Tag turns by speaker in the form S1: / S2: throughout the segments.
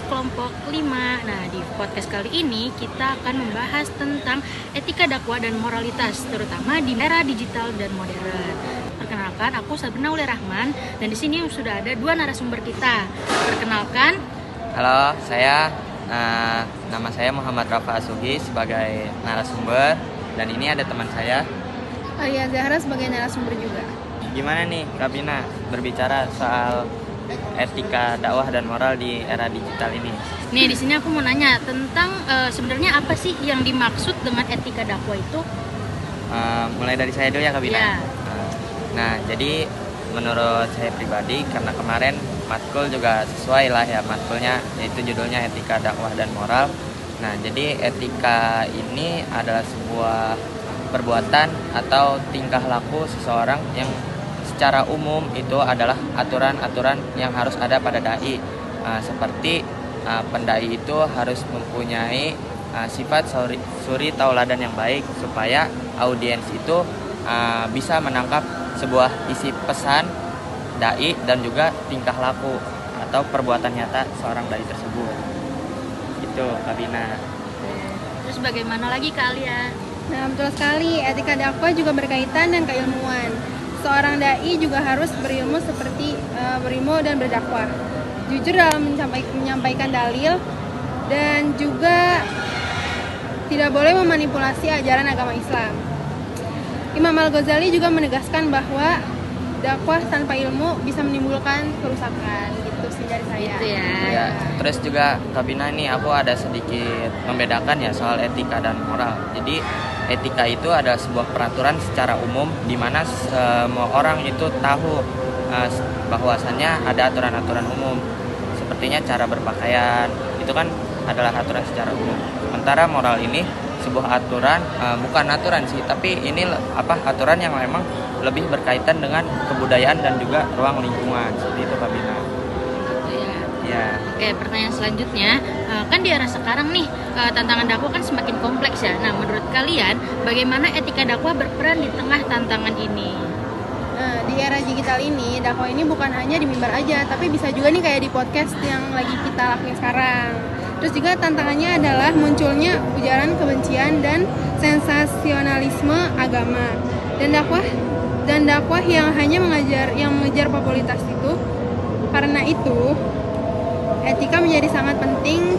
S1: kelompok 5. Nah, di podcast kali ini kita akan membahas tentang etika dakwah dan moralitas, terutama di era digital dan modern. Perkenalkan, aku Sabrina Uli Rahman, dan di sini sudah ada dua narasumber kita. Perkenalkan.
S2: Halo, nama saya Muhammad Rafa Asuhi sebagai narasumber, dan ini ada teman saya
S3: Alia Zahra sebagai narasumber juga.
S2: Gimana nih Kak Bina berbicara soal etika dakwah dan moral di era digital ini?
S1: Nih, di sini aku mau nanya tentang sebenarnya apa sih yang dimaksud dengan etika dakwah itu?
S2: Mulai dari saya dulu ya Kak Bina.
S1: Ya.
S2: Nah, jadi menurut saya pribadi, karena kemarin matkul juga sesuai lah ya matkulnya, yaitu judulnya etika dakwah dan moral. Nah, jadi etika ini adalah sebuah perbuatan atau tingkah laku seseorang yang secara umum itu adalah aturan-aturan yang harus ada pada dai. Seperti pendai itu harus mempunyai sifat suri tauladan yang baik supaya audiens itu bisa menangkap sebuah isi pesan dai dan juga tingkah laku atau perbuatan nyata seorang dai tersebut. Itu Kak Bina.
S1: Terus bagaimana lagi Kak Alia?
S3: Nah, betul sekali, etika dakwah juga berkaitan dengan keilmuan. Seorang dai juga harus berilmu seperti berilmu dan berdakwah, jujur dalam menyampaikan dalil, dan juga tidak boleh memanipulasi ajaran agama Islam. Imam Al-Ghazali juga menegaskan bahwa dakwah tanpa ilmu bisa menimbulkan kerusakan. Gitu sih dari saya.
S1: Itu ya.
S2: Ya, terus juga Kak Bina ini aku ada sedikit membedakan ya soal etika dan moral. Jadi etika itu adalah sebuah peraturan secara umum di mana semua orang itu tahu bahwasannya ada aturan-aturan umum. Sepertinya cara berpakaian itu kan adalah aturan secara umum. Sementara moral ini sebuah aturan, bukan aturan sih, tapi ini aturan yang memang lebih berkaitan dengan kebudayaan dan juga ruang lingkungan. Seperti itu Kak Bina. Ya.
S1: Oke, pertanyaan selanjutnya, kan di era sekarang nih tantangan dakwah kan semakin kompleks ya. Nah, menurut kalian bagaimana etika dakwah berperan di tengah tantangan ini?
S3: Nah, di era digital ini, dakwah ini bukan hanya di mimbar aja, tapi bisa juga nih kayak di podcast yang lagi kita lakuin sekarang. Terus juga tantangannya adalah munculnya ujaran kebencian dan sensasionalisme agama. Dan dakwah yang hanya mengejar popularitas itu. Karena itu, etika menjadi sangat penting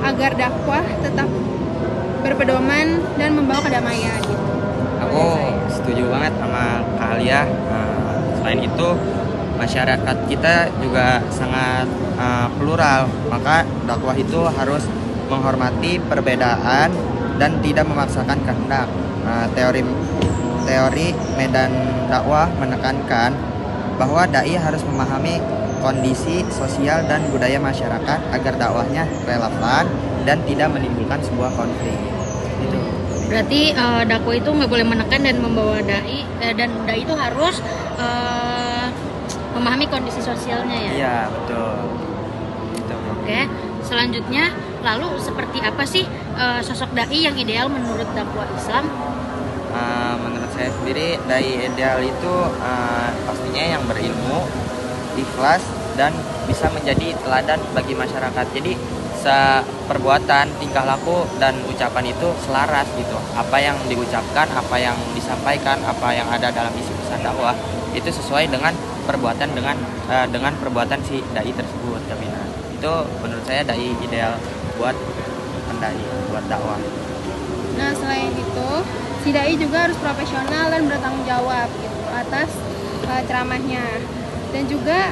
S3: agar dakwah tetap berpedoman dan membawa kedamaian gitu.
S2: Aku setuju banget sama Kak Alia. Selain itu, masyarakat kita juga sangat plural, maka dakwah itu harus menghormati perbedaan dan tidak memaksakan kehendak. Teori medan dakwah menekankan bahwa dai harus memahami kondisi sosial dan budaya masyarakat agar dakwahnya relevan dan tidak menimbulkan sebuah konflik. Itu.
S1: Berarti dakwah itu nggak boleh menekan dan membawa dai, dan dai itu harus memahami kondisi sosialnya ya.
S2: Iya, betul. Gitu.
S1: Oke, selanjutnya lalu seperti apa sih sosok dai yang ideal menurut dakwah Islam?
S2: Menurut saya sendiri, dai ideal itu pastinya yang berilmu, ikhlas, dan bisa menjadi teladan bagi masyarakat. Jadi perbuatan, tingkah laku, dan ucapan itu selaras gitu. Apa yang diucapkan, apa yang disampaikan, apa yang ada dalam isi pesan dakwah itu sesuai dengan perbuatan dengan perbuatan si dai tersebut, Kabina. Itu menurut saya dai ideal buat pendai, buat dakwah.
S3: Nah, selain itu, si dai juga harus profesional dan bertanggung jawab gitu atas ceramahnya. Dan juga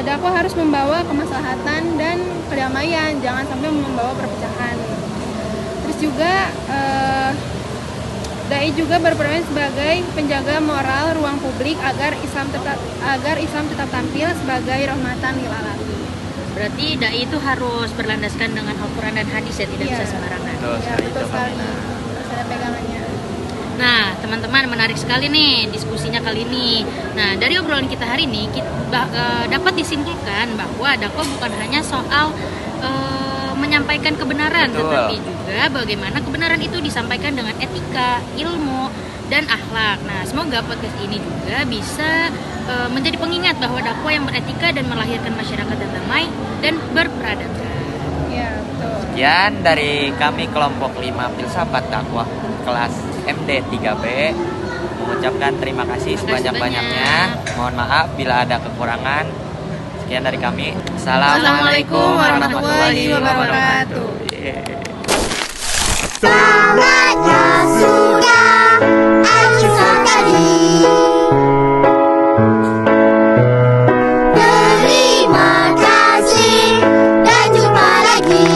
S3: dakwah harus membawa kemaslahatan dan kedamaian, jangan sampai membawa perpecahan. Terus juga dai juga berperan sebagai penjaga moral ruang publik agar Islam tetap tampil sebagai rahmatan lil alamin.
S1: Berarti dai itu harus berlandaskan dengan Al-Quran dan hadis ya, tidak bisa sembarangan.
S3: Betul sekali. Harus ada pegangannya.
S1: Nah, teman-teman, menarik sekali nih diskusinya kali ini. Nah, dari obrolan kita hari ini dapat disimpulkan bahwa dakwah bukan hanya soal menyampaikan kebenaran, tetapi juga bagaimana kebenaran itu disampaikan dengan etika, ilmu, dan akhlak. Nah, semoga podcast ini juga bisa menjadi pengingat bahwa dakwah yang beretika dan melahirkan masyarakat yang damai dan berperadaban.
S3: Iya, betul.
S2: Sekian dari kami kelompok 5 filsafat dakwah kelas MD 3B mengucapkan terima kasih sebanyak-banyaknya. Mohon maaf bila ada kekurangan. Sekian dari kami.
S3: Assalamualaikum warahmatullahi wabarakatuh.
S4: Saatnya sudah akhir tadi. Terima kasih dan jumpa lagi.